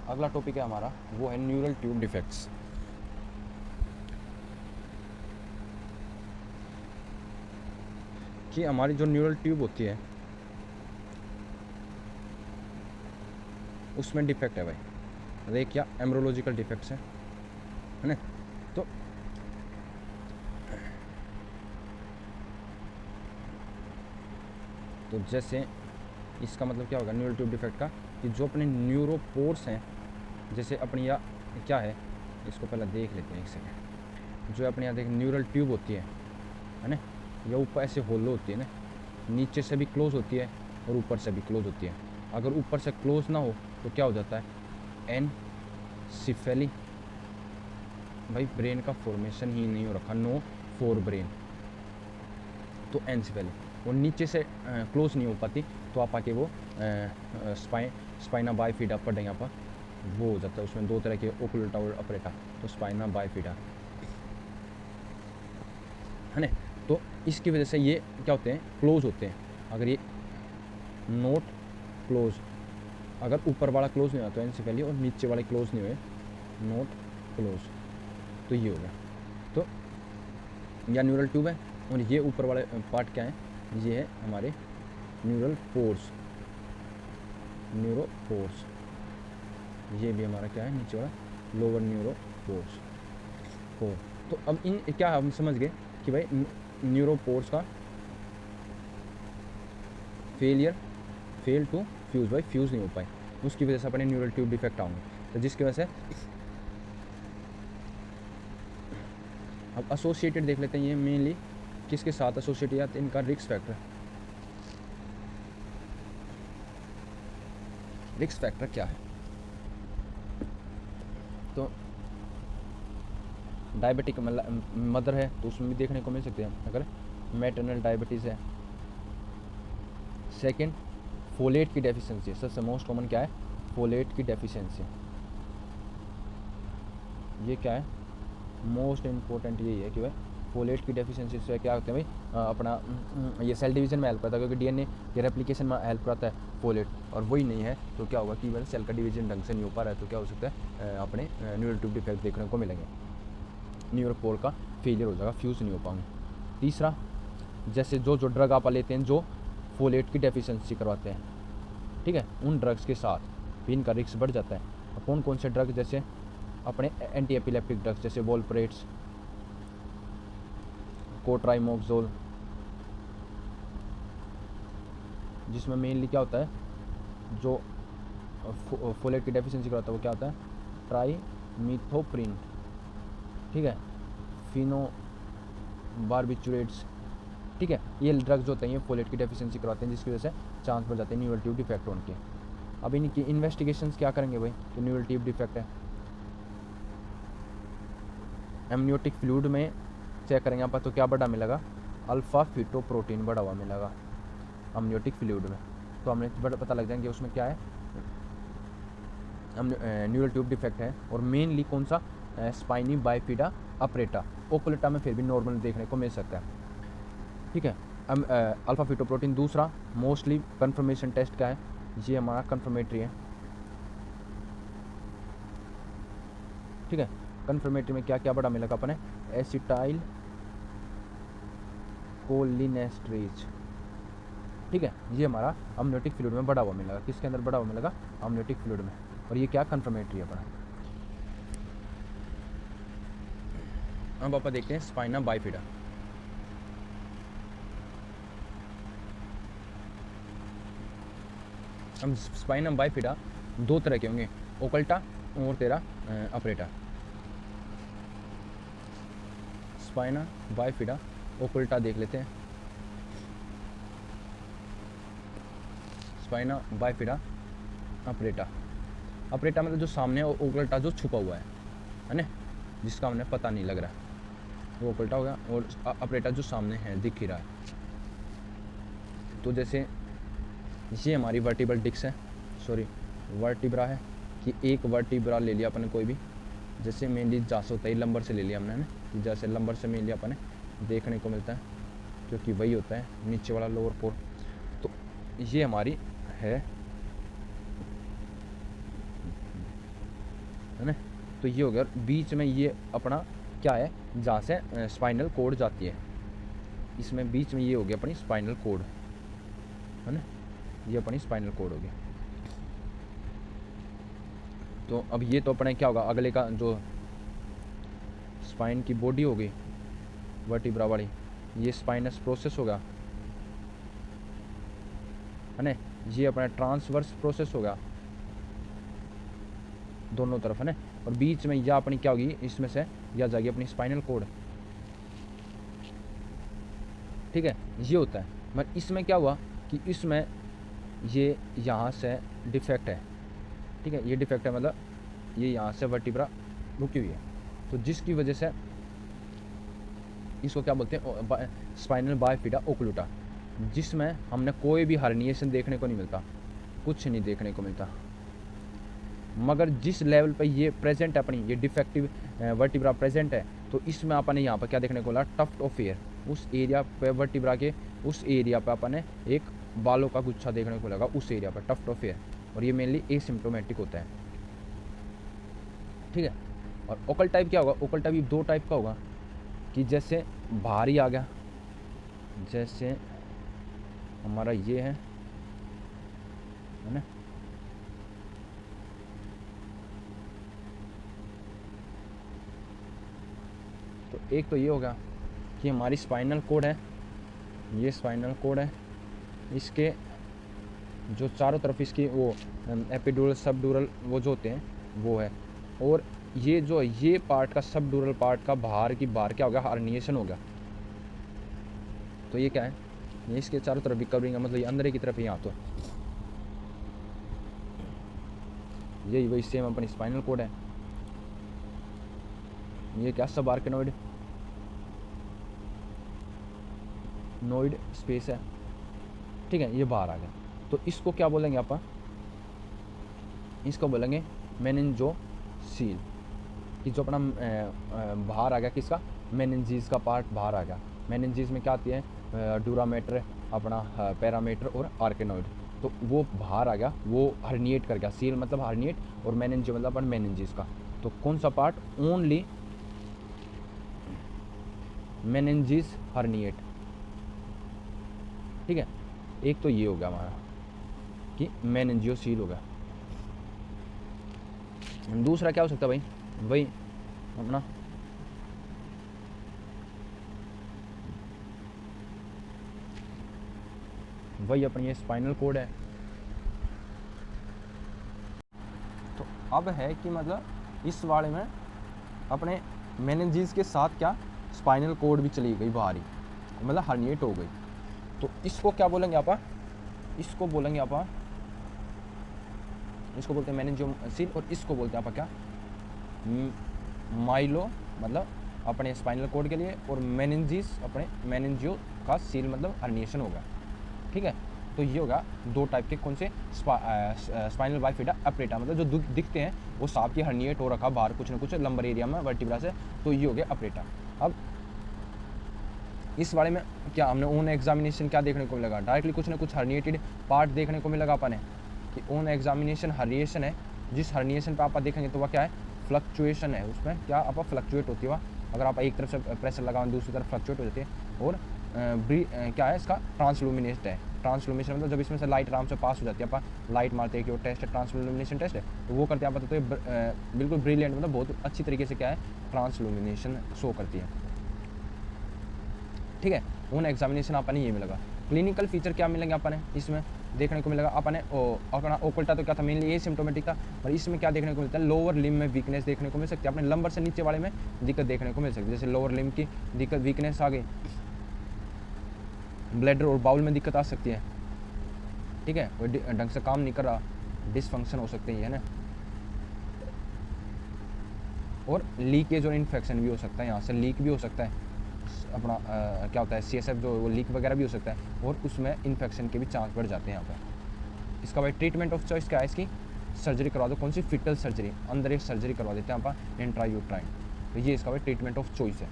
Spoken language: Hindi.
अगला टॉपिक है हमारा, वो है न्यूरल ट्यूब डिफेक्ट्स। कि हमारी जो न्यूरल ट्यूब होती है उसमें डिफेक्ट है भाई, मतलब क्या एम्ब्रोलॉजिकल डिफेक्ट्स है ना। तो जैसे इसका मतलब क्या होगा न्यूरल ट्यूब डिफेक्ट का, कि जो अपने न्यूरोपोर्स हैं, जैसे अपनी या क्या है, इसको पहले देख लेते हैं एक सेकेंड। जो अपने यहाँ देख न्यूरल ट्यूब होती है ना, या ऊपर ऐसे होलो होती है ना, नीचे से भी क्लोज होती है और ऊपर से भी क्लोज होती है। अगर ऊपर से क्लोज ना हो तो क्या हो जाता है, एनसिफेली। भाई ब्रेन का फॉर्मेशन ही नहीं हो रखा, नो फोर ब्रेन, तो एनसिफेली। वो नीचे से क्लोज नहीं हो पाती, तो आप आके वो स्पाइना बाइफिडा पढ़ेंगे आप, वो हो जाता है। उसमें दो तरह के, ओकुलटा और अपरेटा, तो स्पाइना बाइफिडा है ना। तो इसकी वजह से ये क्या होते हैं, क्लोज होते हैं। अगर ये नोट क्लोज, अगर ऊपर वाला क्लोज नहीं हुआ तो एनसिफेली, और नीचे वाले क्लोज नहीं हुए, नोट क्लोज, तो ये हो गया। तो या न्यूरल ट्यूब है, और ये ऊपर वाले पार्ट क्या है, ये है हमारे न्यूरल पोर्स, न्यूरोपोर्स। ये भी हमारा क्या है, नीचे वाला लोअर न्यूरोपोर्स पोर। तो अब इन क्या हम समझ गए कि भाई न्यूरोपोर्स का फेल टू फ्यूज़, भाई फ्यूज़ नहीं हो पाए, उसकी वजह से अपने न्यूरल ट्यूब डिफेक्ट आएंगे। तो जिसकी वजह से अब एसोसिएटेड देख लेते हैं, ये मेनली किसके साथ एसोसिएटेड आते हैं, इनका रिस्क फैक्टर। रिस्क फैक्टर क्या है, तो डायबिटिक मदर है तो उसमें भी देखने को मिल सकते हैं, अगर मैटरनल डायबिटीज़ है। सेकंड, फोलेट की डेफिशिएंसी, सबसे मोस्ट कॉमन क्या है, फोलेट की डेफिशिएंसी। ये क्या है, मोस्ट इम्पोर्टेंट यही है कि भाई फोलेट की डेफिशिएंसी से क्या होते हैं भाई, अपना ये सेल डिवीजन में हेल्प करता है, क्योंकि डीएनए के रेप्लिकेशन में हेल्प करता है फोलेट, और वही नहीं है तो क्या होगा कि भाई सेल का डिवीजन ढंग से नहीं हो पा रहा है, तो क्या हो सकता है, अपने न्यूरल ट्यूब डिफेक्ट देखने को मिलेंगे, न्यूरोपोर का फेलियर हो जाएगा, फ्यूज़ नहीं हो पाएंगे। तीसरा, जैसे जो ड्रग आप लेते हैं जो फोलेट की डेफिशिएंसी करवाते हैं, ठीक है, उन ड्रग्स के साथ भी इनका रिस्क बढ़ जाता है। कौन कौन से ड्रग, जैसे अपने एंटी एपिलेप्टिक ड्रग्स, जैसे वोल्प्रेट्स, कोट्राइमोक्सोल, जिसमें मेनली क्या होता है, जो फोलेट की डेफिशिएंसी करवाता है वो क्या होता है, ट्राइमिथोप्रिन, ठीक है, फिनोबार्बिचुरेट्स, ठीक है। ये ड्रग्स होते हैं, ये फोलेट की डेफिशिएंसी करवाते हैं, जिसकी वजह से चांस बढ़ जाते हैं न्यूरल ट्यूब डिफेक्ट होने के। अब इनकी इन्वेस्टिगेशंस क्या करेंगे भाई, तो न्यूरल ट्यूब डिफेक्ट है, एमनियोटिक फ्लूइड में चेक करेंगे आप, तो क्या बढ़ा मिलेगा, अल्फा फिटोप्रोटीन बढ़ा हुआ मिलेगा एमनियोटिक फ्लूइड में। तो हमें पता लग जाएंगे उसमें क्या है, न्यूरल ट्यूब डिफेक्ट है। और मेनली कौन सा, स्पाइनी बाइफिडा अपरेटा, ओकुलेटा में फिर भी नॉर्मल देखने को मिल सकता है, ठीक है। अल्फा फिटोप्रोटीन। दूसरा मोस्टली कन्फर्मेशन टेस्ट क्या है, ये हमारा कन्फर्मेटरी है, ठीक है। कन्फर्मेटरी में क्या क्या बड़ा मिलेगा अपने, एसिटाइल कोलिनेस्ट्रेज, ठीक है। ये हमारा अमनियोटिक फ्लूइड में बढ़ा हुआ मिलेगा, किसके अंदर बढ़ा हुआ मिलेगा, अमनियोटिक फ्लूइड में, और ये क्या कन्फर्मेटरी है अपना। अब आप देखते हैं स्पाइना बाइफिडा। हम स्पाइना बाइफिडा दो तरह के होंगे, ओकल्टा और तेरा अपरेटा। स्पाइना बाइफिडा ओकल्टा देख लेते हैं, स्पाइना बाइफिडा अपरेटा। अपरेटा मतलब जो सामने है, ओकल्टा जो छुपा हुआ है ना, जिसका हमें पता नहीं लग रहा है, वो ओकल्टा हो गया, और अपरेटा जो सामने है, दिख ही रहा है। तो जैसे ये हमारी वर्टिब्रल डिस्क है, सॉरी वर्टिब्रा है, कि एक वर्टिब्रा ले लिया अपने कोई भी, जैसे मेनली जास होता है लंबर से ले लिया हमने ना, कि जैसे लंबर से मेनली अपने देखने को मिलता है, क्योंकि वही होता है नीचे वाला लोअर पोर। तो ये हमारी है है ना। तो ये हो गया, और बीच में ये अपना क्या है, जहाँ से स्पाइनल कोड जाती है, इसमें बीच में ये हो गया अपनी स्पाइनल कोड, है ना, ये अपनी स्पाइनल कोड हो गया। तो अब ये तो अपने क्या होगा, अगले का जो स्पाइन की बॉडी हो गई वर्टिब्रा वाली, ये स्पाइनस प्रोसेस होगा, है ना, ये अपना ट्रांसवर्स प्रोसेस होगा दोनों तरफ, है ना, और बीच में यह अपनी क्या होगी, इसमें से यह जाएगी अपनी स्पाइनल कोड, ठीक है, ये होता है। मगर इसमें क्या हुआ कि इसमें ये यहाँ से डिफेक्ट है, ठीक है, ये डिफेक्ट है, मतलब ये यहाँ से वर्टिब्रा रुकी हुई है, तो जिसकी वजह से इसको क्या बोलते हैं, स्पाइनल बाइफिडा ओक्लूटा, जिसमें हमने कोई भी हर्निएशन देखने को नहीं मिलता, कुछ नहीं देखने को मिलता। मगर जिस लेवल पे ये प्रेजेंट है अपनी, ये डिफेक्टिव वर्टिब्रा प्रेजेंट है, तो इसमें अपन ने यहाँ पर क्या देखने को मिला, टफ्ट ऑफ हेयर, उस एरिया पे वर्टिब्रा के उस एरिया पे अपन ने एक बालों का गुच्छा देखने को लगा, उस एरिया पर टफ्ट ऑफ हेयर, और ये मेनली एसिम्प्टोमेटिक होता है, ठीक है। और ओकल टाइप क्या होगा, ओकल टाइप दो टाइप का होगा, कि जैसे भारी आ गया, जैसे हमारा ये है ना, तो एक तो ये होगा कि हमारी स्पाइनल कोड है, ये स्पाइनल कोड है, इसके जो चारों तरफ इसकी वो एपिड्यूरल सबड्यूरल वो जो होते हैं वो है, और ये जो ये पार्ट का सबड्यूरल पार्ट का बाहर क्या हो गया, हर्निएशन हो गया। तो ये क्या है, ये इसके चारों तरफ भी कवरिंग है, मतलब ये अंदर की तरफ यहाँ, तो यही वही सेम अपनी स्पाइनल कोड है। ये क्या, सब आर्केनोइड नोइड स्पेस है, ठीक है, ये बाहर आ गया। तो इसको क्या बोलेंगे आप, इसको बोलेंगे मेनिंजोसील, कि जो अपना बाहर आ गया, किसका, मेनिंजीज का पार्ट बाहर आ गया। मेनिंजीज में क्या आती है, ड्यूरामेटर, अपना पैरामीटर और आर्केनोइड, तो वो बाहर आ गया, वो हर्निएट कर गया, सील मतलब हर्निएट, और मेनिंजो मतलब अपन मेनिंजीज का। तो कौन सा पार्ट, ओनली मेनिंजीज हर्निएट, ठीक है। एक तो ये हो गया हमारा कि मेनिंजियोसील हो गया। दूसरा क्या हो सकता है भाई, वही अपना वही अपनी ये स्पाइनल कोड है। तो अब है कि मतलब इस वाले में अपने मेनिंजीज के साथ क्या, स्पाइनल कोड भी चली गई बाहर ही, मतलब हर्निएट हो गई। तो इसको क्या बोलेंगे आप, इसको बोलेंगे आप, इसको बोलते हैं मेनिंजियोसील, और इसको बोलते हैं आप क्या, माइलो मतलब अपने स्पाइनल कोड के लिए, और मेनिंजीज अपने मेनिंजियो का सील मतलब हर्निएशन होगा, ठीक है। तो ये होगा दो टाइप के, कौन से, स्पाइनल बाइफिडा अपरेटा, मतलब जो दिखते हैं वो सांप की हर्निएट हो रखा बाहर कुछ ना कुछ लंबर एरिया में वर्टिब्रा से, तो ये हो गया अपरेटा। अब इस बारे में क्या हमने ओन एग्जामिनेशन क्या देखने को मिलेगा, डायरेक्टली कुछ ना कुछ हर्निएटेड पार्ट देखने को मिलेगा अपन ने, कि ओन एग्जामिनेशन हर्निएशन है, जिस हर्निएशन पे आप देखेंगे तो वह क्या है, फ्लक्चुएशन है, उसमें क्या आप फ्लक्चुएट होती है, अगर आप एक तरफ से प्रेशर लगाओ दूसरी तरफ फ्लक्चुएट हो जाती है। और क्या है इसका, ट्रांसलुमिनेट है, ट्रांसलुमिनेशन मतलब जब इसमें से लाइट आराम से पास हो जाती है, आप लाइट मारते हैं कि वो टेस्ट है, ट्रांसलुमिनेशन टेस्ट है, तो वो करते हैं आप, तो ये बिल्कुल ब्रिलियंट, मतलब बहुत अच्छी तरीके से क्या है, ट्रांसलुमिनेशन शो करती है, ठीक है। उन एग्जामिनेशन अपन ये मिलेगा। क्लिनिकल फीचर क्या मिलेंगे अपन इसमें देखने को मिलेगा, अपन अपना ओकल्टा तो क्या था, मेनली ये सिम्टोमेटिक था, और इसमें क्या देखने को मिलता है, लोअर लिम में वीकनेस देखने को मिल सकती है, अपने लंबर से नीचे वाले में दिक्कत देखने को मिल सकती है, जैसे लोअर लिम की दिक्कत, वीकनेस आ गई, ब्लैडर और बाउल में दिक्कत आ सकती है, ठीक है, वो ढंग से काम नहीं कर रहा, डिसफंक्शन हो सकते हैं ना, और लीकेज और इन्फेक्शन भी हो सकता है, यहाँ से लीक भी हो सकता है अपना क्या होता है, CSF जो वो लीक वगैरह भी हो सकता है, और उसमें इन्फेक्शन के भी चांस बढ़ जाते हैं यहाँ पर। इसका भाई ट्रीटमेंट ऑफ चॉइस क्या है, इसकी सर्जरी करवा दो, कौन सी, फिटल सर्जरी, अंदर एक सर्जरी करवा देते हैं आप इंट्रायूट्राइन, तो ये इसका भाई ट्रीटमेंट ऑफ चॉइस है।